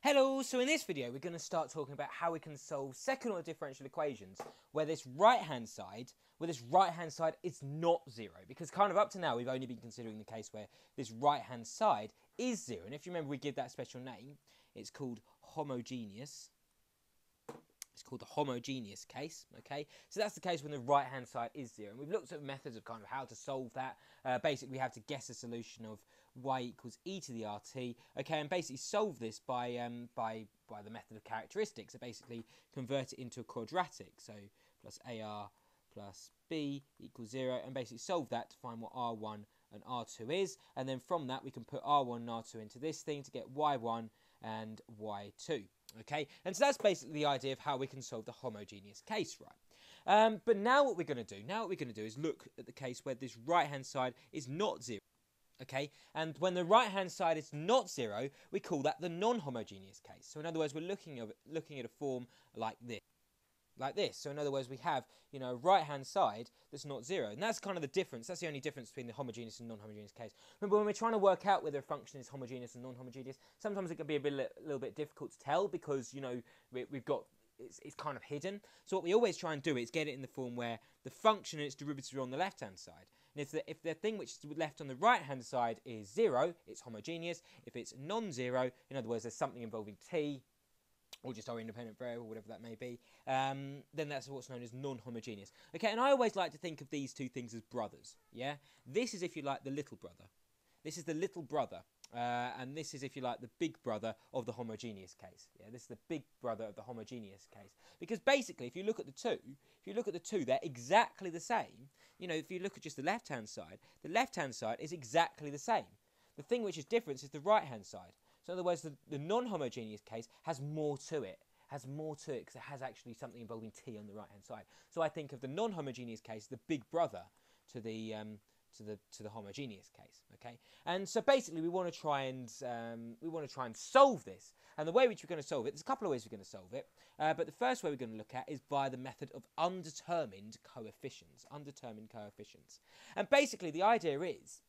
Hello, so in this video we're going to start talking about how we can solve second order differential equations where this right hand side is not zero, because kind of up to now we've only been considering the case where this right hand side is zero, and if you remember we give that special name, it's called homogeneous. It's called the homogeneous case, okay? So that's the case when the right-hand side is zero. And we've looked at methods of kind of how to solve that. Basically, we have to guess a solution of y equals e to the rt, okay? And basically solve this by the method of characteristics. So basically convert it into a quadratic. So plus ar plus b equals 0. And basically solve that to find what r1 and r2 is. And then from that, we can put r1 and r2 into this thing to get y1 and y2. Okay, and so that's basically the idea of how we can solve the homogeneous case, right? But now what we're going to do, is look at the case where this right-hand side is not zero. Okay, and when the right-hand side is not zero, we call that the non-homogeneous case. So in other words, we're looking at a form like this. So in other words, we have, a right-hand side that's not zero. And that's kind of the difference. That's the only difference between the homogeneous and non-homogeneous case. Remember, when we're trying to work out whether a function is homogeneous and non-homogeneous, sometimes it can be a little bit difficult to tell because, we've got, it's kind of hidden. So what we always try and do is get it in the form where the function and its derivatives are on the left-hand side. And if the thing which is left on the right-hand side is zero, it's homogeneous. If it's non-zero, in other words, there's something involving t, or just our independent variable, whatever that may be, then that's what's known as non-homogeneous. Okay, and I always like to think of these two things as brothers, yeah? This is, if you like, the little brother. This is the little brother, and this is, if you like, the big brother of the homogeneous case. Yeah, this is the big brother of the homogeneous case. Because basically, if you look at the two, they're exactly the same. If you look at just the left-hand side is exactly the same. The thing which is different is the right-hand side. So in other words, the non-homogeneous case has more to it. Because it has actually something involving t on the right-hand side. So I think of the non-homogeneous case, the big brother to the homogeneous case. Okay, and so basically we want to try and solve this. And the way which we're going to solve it, there's a couple of ways we're going to solve it. But the first way we're going to look at is by the method of undetermined coefficients. And basically the idea is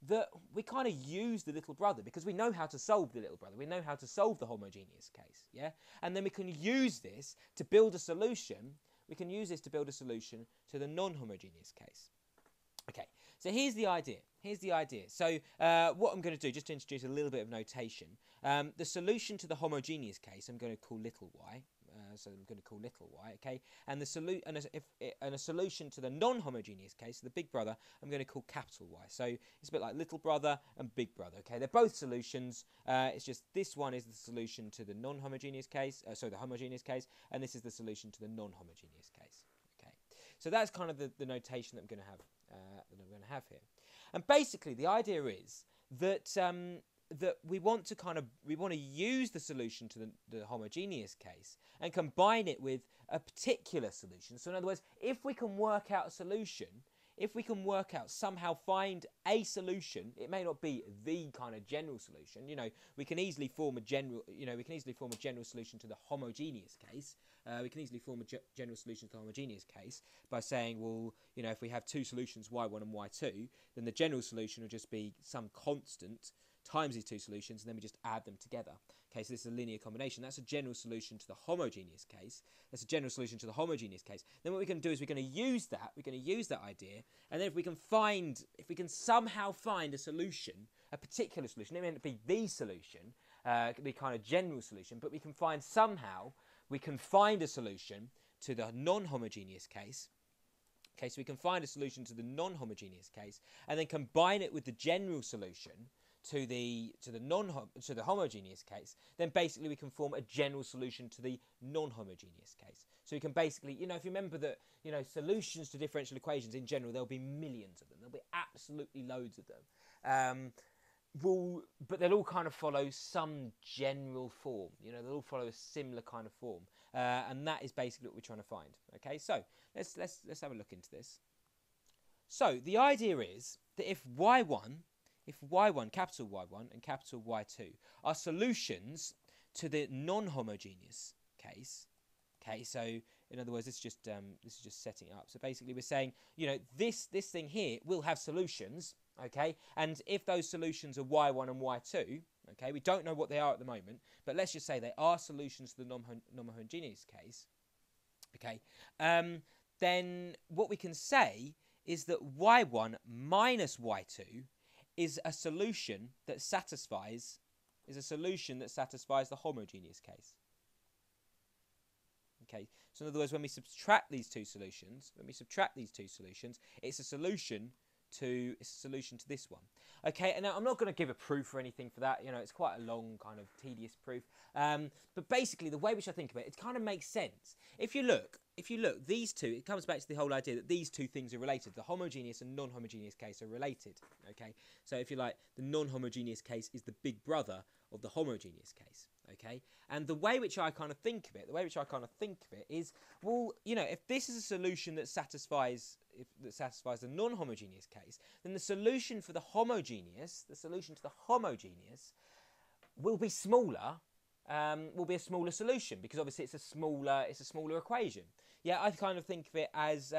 that we kind of use the little brother because we know how to solve the little brother. We know how to solve the homogeneous case, yeah? And then we can use this to build a solution. We can use this to build a solution to the non-homogeneous case. Okay, so here's the idea. So what I'm going to do, just to introduce a little bit of notation, the solution to the homogeneous case I'm going to call little y. So I'm going to call little y, okay? And a solution to the non-homogeneous case, the big brother, I'm going to call capital Y. So it's a bit like little brother and big brother, okay? They're both solutions. It's just this one is the solution to the non-homogeneous case, the homogeneous case, and this is the solution to the non-homogeneous case, okay? So that's kind of the notation that I'm going to have here. And basically, the idea is that that we want to use the solution to the homogeneous case and combine it with a particular solution. So in other words, if we can work out a solution, somehow find a solution, it may not be the kind of general solution. We can easily form a general solution to the homogeneous case. We can easily form a general solution to the homogeneous case by saying, well, if we have two solutions, y1 and y2, then the general solution will just be some constant times these two solutions, and then we just add them together. Okay, so this is a linear combination. That's a general solution to the homogeneous case. Then what we're going to do is we're going to use that idea, and then if we can somehow find a solution, a particular solution, it may not be the solution, it could be kind of general solution, but we can find a solution to the non-homogeneous case. Okay, so we can find a solution to the non-homogeneous case, and then combine it with the general solution to the homogeneous case, then basically we can form a general solution to the non-homogeneous case. So you can basically, if you remember that, solutions to differential equations in general, there'll be millions of them. There'll be absolutely loads of them. But they'll all kind of follow some general form. They'll all follow a similar kind of form, and that is basically what we're trying to find. Okay, so let's have a look into this. So the idea is that if y1, capital Y1 and capital Y2 are solutions to the non-homogeneous case, okay, so in other words, this is just setting it up. So basically we're saying, this thing here will have solutions, okay, and if those solutions are y1 and y2, Okay, we don't know what they are at the moment, but let's just say they are solutions to the non-homogeneous case. Okay, then what we can say is that y1 minus y2 is a solution that satisfies the homogeneous case. Okay, so in other words, when we subtract these two solutions, it's a solution to this one. Okay, and now I'm not going to give a proof or anything for that. You know, it's quite a long, kind of tedious proof. But basically, the way which I think about it, it kind of makes sense. If you look, these two, it comes back to the whole idea that these two things are related. The homogeneous and non-homogeneous case are related. Okay, so if you like, the non-homogeneous case is the big brother of the homogeneous case. Okay, and the way which I kind of think of it, is, well, you know, if this is a solution that satisfies the non-homogeneous case, then the solution to the homogeneous will be smaller. Will be a smaller solution, because obviously it's a smaller equation. Yeah, I kind of think of it as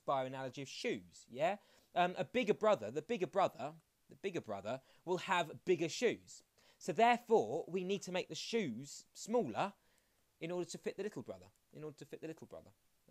by analogy of shoes. Yeah, the bigger brother will have bigger shoes. So therefore, we need to make the shoes smaller in order to fit the little brother.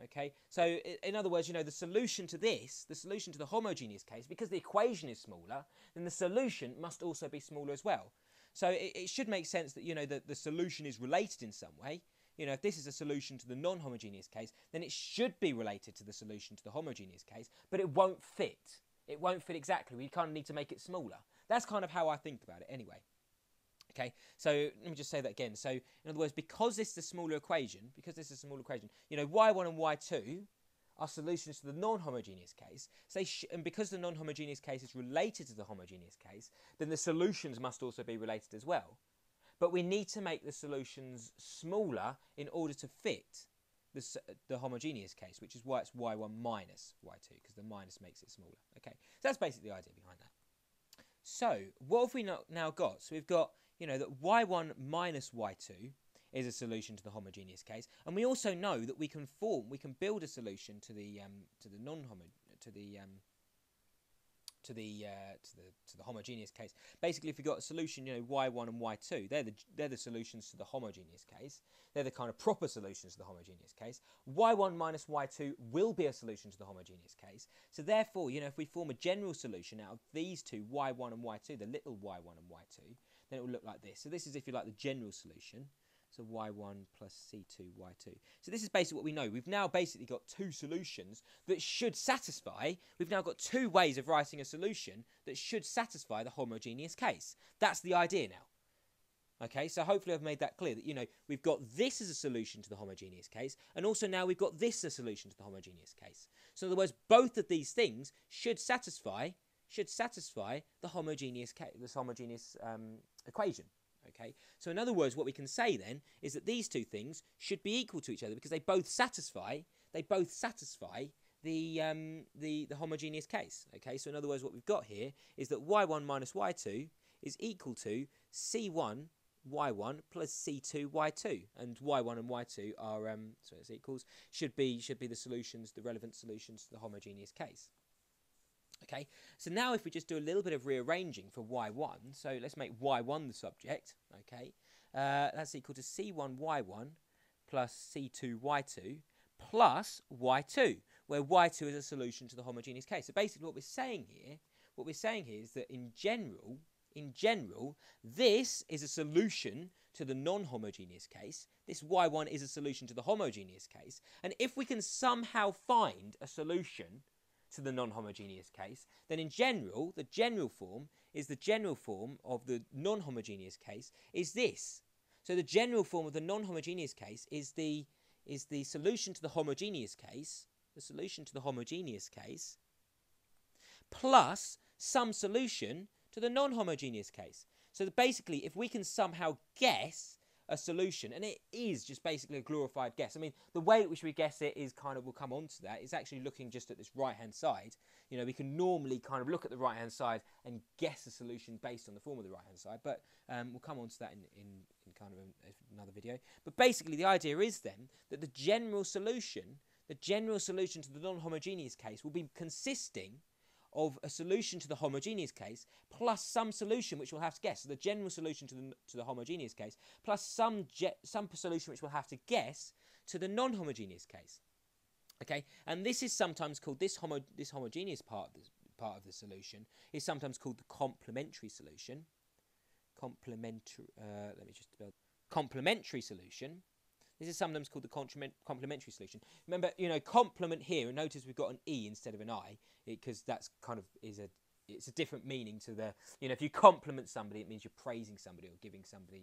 Okay, so in other words, you know, the solution to the homogeneous case, because the equation is smaller, then the solution must also be smaller as well. So it should make sense that, you know, that the solution is related in some way. You know, if this is a solution to the non-homogeneous case, then it should be related to the solution to the homogeneous case, but it won't fit. It won't fit exactly. We kind of need to make it smaller. That's kind of how I think about it anyway. Okay, so let me just say that again. So, in other words, because this is a smaller equation, you know, y1 and y2 are solutions to the non-homogeneous case. So and because the non-homogeneous case is related to the homogeneous case, then the solutions must also be related as well. But we need to make the solutions smaller in order to fit the homogeneous case, which is why it's y1 minus y2, because the minus makes it smaller. Okay, so that's basically the idea behind that. So what have we now got? So we've got, you know, that y1 minus y2 is a solution to the homogeneous case, and we also know that we can build a solution to the homogeneous case. Basically, if you've got a solution, you know, y1 and y2, they're the solutions to the homogeneous case. They're the kind of proper solutions to the homogeneous case. y1 minus y2 will be a solution to the homogeneous case. So therefore, you know, if we form a general solution out of these two, y1 and y2, the little y1 and y2, then it will look like this. So this is, if you like, the general solution. So y1 plus c2, y2. So this is basically what we know. We've now basically got two solutions that should satisfy. We've now got two ways of writing a solution that should satisfy the homogeneous case. That's the idea now. Okay, so hopefully I've made that clear, that, you know, we've got this as a solution to the homogeneous case, and also now we've got this as a solution to the homogeneous case. So in other words, both of these things should satisfy the homogeneous equation. Okay, so in other words, what we can say then is that these two things should be equal to each other, because they both satisfy the homogeneous case. Okay, so in other words, what we've got here is that y1 minus y2 is equal to c1 y1 plus c2 y2, and y1 and y2 are so it's equals should be the relevant solutions to the homogeneous case. Okay, so now if we just do a little bit of rearranging for y1, so let's make y1 the subject. Okay, that's equal to c1 y1 plus c2 y2 plus y2, where y2 is a solution to the homogeneous case. So basically what we're saying here is that in general, this is a solution to the non-homogeneous case. This y1 is a solution to the homogeneous case. And if we can somehow find a solution to the non-homogeneous case, then in general, the general form of the non-homogeneous case is this. So the general form of the non-homogeneous case is the solution to the homogeneous case, plus some solution to the non-homogeneous case. So basically, if we can somehow guess a solution, and it is just basically a glorified guess. I mean, the way at which we guess it is kind of, we'll come on to that, is actually looking just at this right-hand side. You know, we can normally kind of look at the right-hand side and guess a solution based on the form of the right-hand side, but we'll come on to that in kind of another video. But basically, the idea is then that the general solution to the non-homogeneous case will be consisting of a solution to the homogeneous case plus some solution which we'll have to guess. So the general solution to the homogeneous case plus some solution which we'll have to guess to the non-homogeneous case. Okay, and this is sometimes called this homogeneous part of the solution is sometimes called the complementary solution. Complementary solution. This is sometimes called the complementary solution. Remember, complement here, and notice we've got an E instead of an I, because that's kind of it's a different meaning to the, if you compliment somebody, it means you're praising somebody or giving somebody,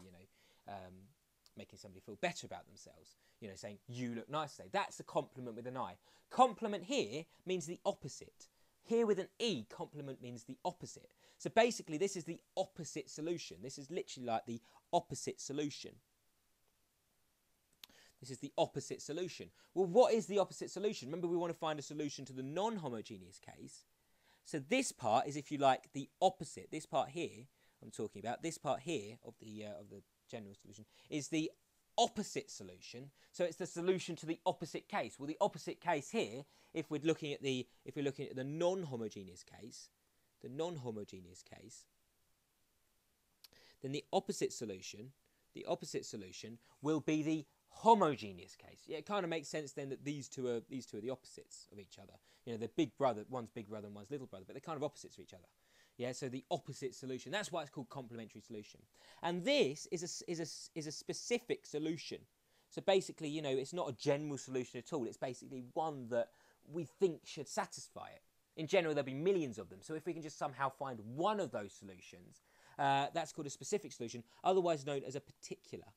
making somebody feel better about themselves. Saying, you look nice today. That's a compliment with an I. Complement here means the opposite. Here with an E, complement means the opposite. So basically, this is the opposite solution. This is literally like the opposite solution. This is the opposite solution. Well, what is the opposite solution? Remember, we want to find a solution to the non-homogeneous case. So this part is, if you like, the opposite. This part here, I'm talking about, this part here of the general solution is the opposite solution. So it's the solution to the opposite case. Well, the opposite case here, if we're looking at the non-homogeneous case, then the opposite solution will be the homogeneous case. Yeah, it kind of makes sense then that these two are the opposites of each other. They're big brother, one's big brother and one's little brother, but they're kind of opposites of each other. Yeah, so the opposite solution. That's why it's called complementary solution. And this is a specific solution. So basically, it's not a general solution at all. It's basically one that we think should satisfy it. In general, there'll be millions of them. So if we can just somehow find one of those solutions, that's called a specific solution, otherwise known as a particular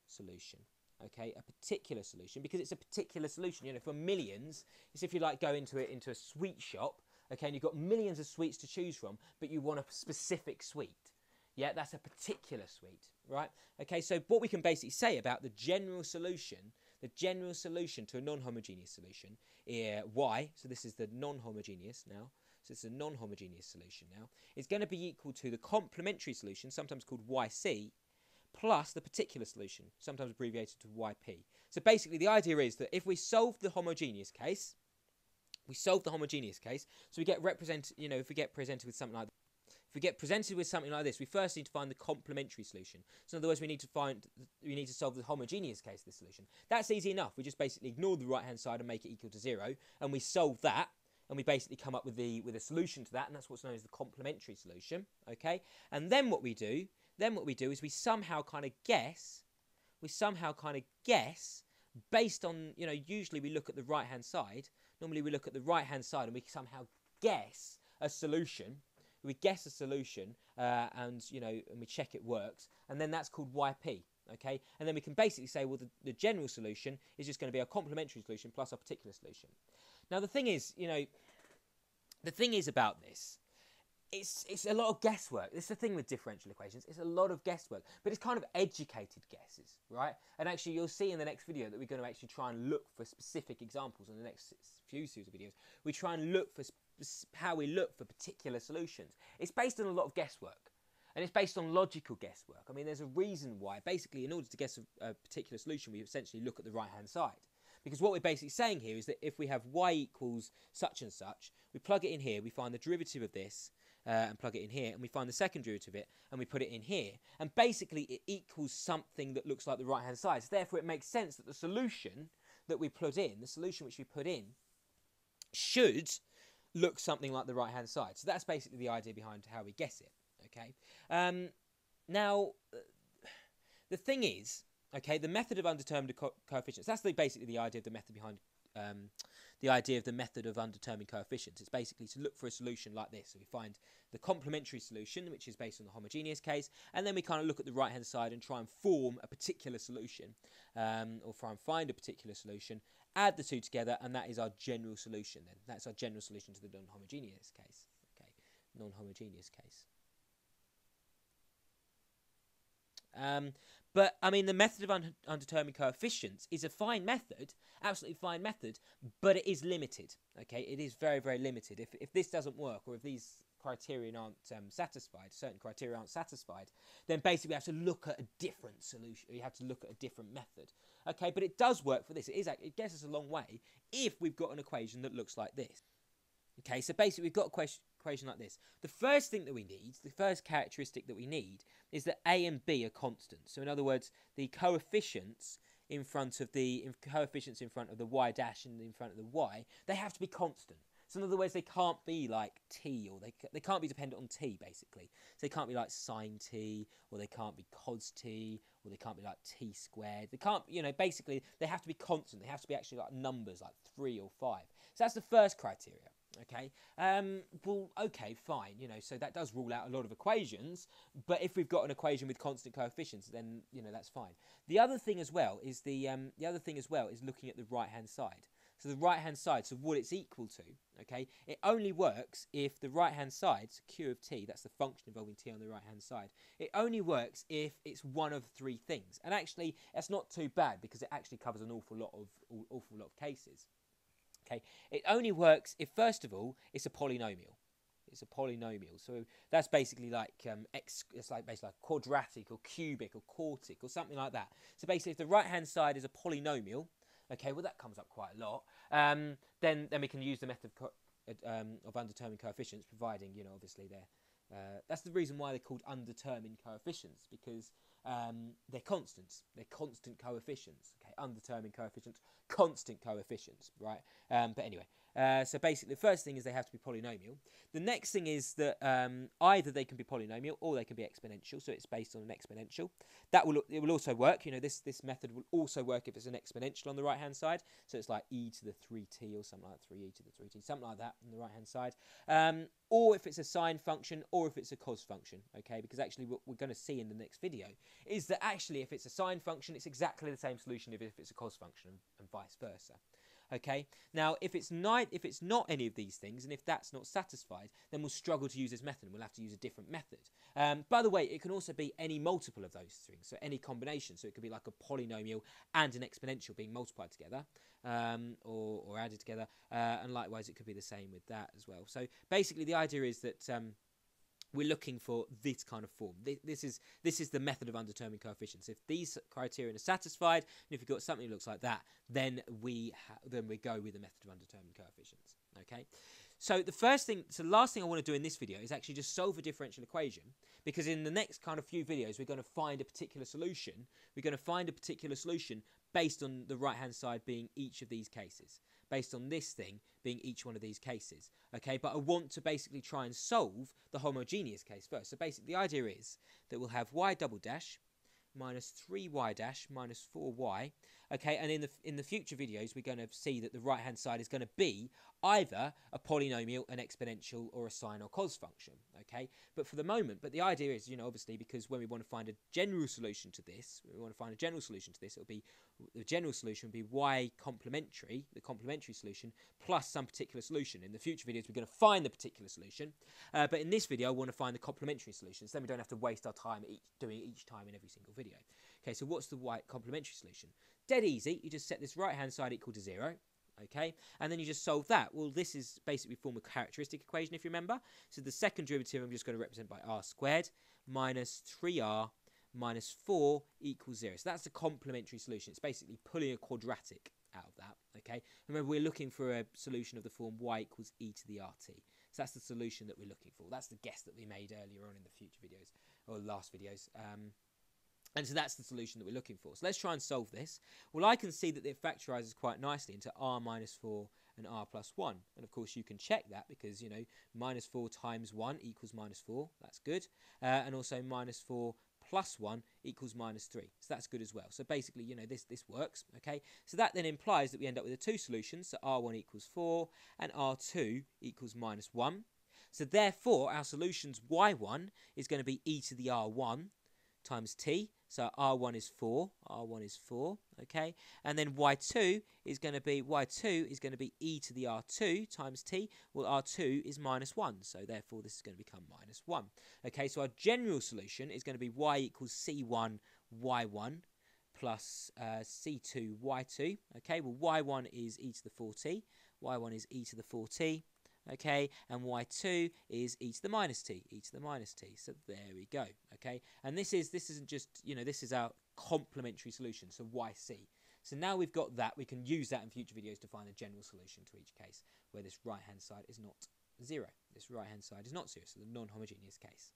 solution. Okay, a particular solution, because it's a particular solution. For millions, it's if you like go into a sweet shop, okay, and you've got millions of sweets to choose from, but you want a specific sweet. Yeah, that's a particular sweet, right? Okay, so what we can basically say about the general solution to a non-homogeneous solution, Y, so this is the non-homogeneous now, so it's a non-homogeneous solution now, is going to be equal to the complementary solution, sometimes called YC, plus the particular solution, sometimes abbreviated to YP. So basically the idea is that if we solve the homogeneous case, so we get if we get presented with something like this, we first need to find the complementary solution. So in other words, we need to solve the homogeneous case of the solution. That's easy enough. We just basically ignore the right hand side and make it equal to 0, and we solve that, and we basically come up with a solution to that, and that's what's known as the complementary solution. Okay, and then what we do is we somehow kind of guess based on, usually we look at the right hand side. Normally we look at the right hand side and we somehow guess a solution. We guess a solution and we check it works, and then that's called YP. Okay, and then we can basically say, well, the general solution is just going to be a complementary solution plus a particular solution. Now the thing is, about this, it's a lot of guesswork. This is the thing with differential equations. It's a lot of guesswork, but it's kind of educated guesses, right? And actually, you'll see in the next video that we're going to actually try and look for specific examples in the next few series of videos. We try and look for how we look for particular solutions. It's based on a lot of guesswork, and it's based on logical guesswork. I mean, there's a reason why. Basically, in order to guess a particular solution, we essentially look at the right-hand side. Because what we're basically saying here is that if we have y equals such and such, we plug it in here, we find the derivative of this, and plug it in here, and we find the second derivative of it, and we put it in here. And basically, it equals something that looks like the right-hand side. So therefore, it makes sense that the solution that we put in, the solution which we put in, should look something like the right-hand side. So that's basically the idea behind how we guess it, okay? Now, the thing is, okay, the method of undetermined coefficients, that's basically the idea of the method behind of undetermined coefficients. It's basically to look for a solution like this. So we find the complementary solution, which is based on the homogeneous case, and then we kind of look at the right-hand side and try and form a particular solution, or try and find a particular solution, add the two together, and that is our general solution then. That's our general solution to the non-homogeneous case. Okay, non-homogeneous case. But, I mean, the method of undetermined coefficients is a fine method, absolutely fine method, but it is limited, okay? It is very, very limited. If this doesn't work, or if these criteria aren't satisfied, certain criteria aren't satisfied, then basically we have to look at a different solution. You have to look at a different method, okay? But it does work for this. It gets us a long way if we've got an equation that looks like this. Okay, so basically we've got a equation like this. The first thing that we need, the first characteristic that we need, is that A and B are constant. So in other words, the coefficients in front of the y dash and in front of the y, they have to be constant. So in other words, they can't be like t, or they can't be dependent on t, basically. So they can't be like sine t, or they can't be cos t, or they can't be like t squared. They can't, basically they have to be constant. They have to be actually like numbers, like 3 or 5. So that's the first criteria. Okay, well, okay, fine, so that does rule out a lot of equations, but if we've got an equation with constant coefficients, then, that's fine. The other thing as well is looking at the right-hand side. So the right-hand side, so what it's equal to, okay, it only works if the right-hand side, so q of t, that's the function involving t on the right-hand side, it only works if it's one of 3 things. And actually, that's not too bad, because it actually covers an awful lot of cases. Okay, it only works if, first of all, it's a polynomial. It's a polynomial. So that's basically like it's like basically like quadratic or cubic or quartic or something like that. So basically, if the right-hand side is a polynomial, okay, well that comes up quite a lot. Then we can use the method of undetermined coefficients, providing obviously they're that's the reason why they're called undetermined coefficients, because they're constants. They're constant coefficients. Okay, undetermined coefficients, constant coefficients, right? But anyway, so basically the first thing is they have to be polynomial. The next thing is that either they can be polynomial or they can be exponential. So it's based on an exponential. It will also work. This method will also work if it's an exponential on the right hand side. So it's like e to the 3t or something like 3e to the 3t, something like that on the right hand side. Or if it's a sine function, or if it's a cos function. Okay, because actually what we're going to see in the next video is that actually if it's a sine function, it's exactly the same solution if it's a cos function, and vice versa. Okay, now if it's not any of these things, and if that's not satisfied, then we'll struggle to use this method, and we'll have to use a different method. By the way, it can also be any multiple of those things, so any combination. So it could be like a polynomial and an exponential being multiplied together, or added together, and likewise it could be the same with that as well. So basically the idea is that we're looking for this kind of form. This is the method of undetermined coefficients. If these criteria are satisfied, and if you've got something that looks like that, then we go with the method of undetermined coefficients. Okay. So the last thing I want to do in this video is actually just solve a differential equation, because in the next kind of few videos we're going to find a particular solution. We're going to find a particular solution based on the right-hand side being each of these cases, based on this thing being each one of these cases. Okay, but I want to basically try and solve the homogeneous case first. So basically the idea is that we'll have y double dash minus 3y dash minus 4y. Okay, and in the future videos we're going to see that the right hand side is going to be either a polynomial, an exponential, or a sine or cos function. Okay, but for the moment, the idea is, obviously, because when we want to find a general solution to this, it'll be the general solution would be y complementary, the complementary solution, plus some particular solution. In the future videos we're going to find the particular solution, but in this video I want to find the complementary solution, so then we don't have to waste our time doing it each time in every single video. Okay, so what's the y complementary solution? Dead easy. You just set this right hand side equal to 0. Okay, and then you just solve that. Well, this is basically form a characteristic equation, if you remember. So the second derivative I'm just going to represent by r squared minus 3r minus 4 equals 0. So that's the complementary solution. It's basically pulling a quadratic out of that. Okay, remember we're looking for a solution of the form y equals e to the rt. So that's the solution that we're looking for. That's the guess that we made earlier on in the future videos, or last videos. And so that's the solution that we're looking for. So let's try and solve this. Well, I can see that it factorizes quite nicely into r minus 4 and r plus 1. And of course you can check that, because, minus 4 times 1 equals minus 4. That's good. And also minus 4 plus 1 equals minus 3. So that's good as well. So basically, this works. Okay. So that then implies that we end up with the two solutions. So r1 equals 4 and r2 equals minus 1. So therefore, our solutions y1 is going to be e to the r1 times t. So r1 is 4, okay, and then y2 is going to be e to the r2 times t. Well, r2 is minus 1, so therefore this is going to become minus 1. Okay, so our general solution is going to be y equals c1 y1 plus c2 y2. Okay, well y1 is e to the 4t, y1 is e to the 4t. Okay, and y2 is e to the minus t, So there we go. Okay, and this isn't just, this is our complementary solution, so yc. So now we've got that, we can use that in future videos to find a general solution to each case. where this right-hand side is not 0. This right-hand side is not 0, so the non-homogeneous case.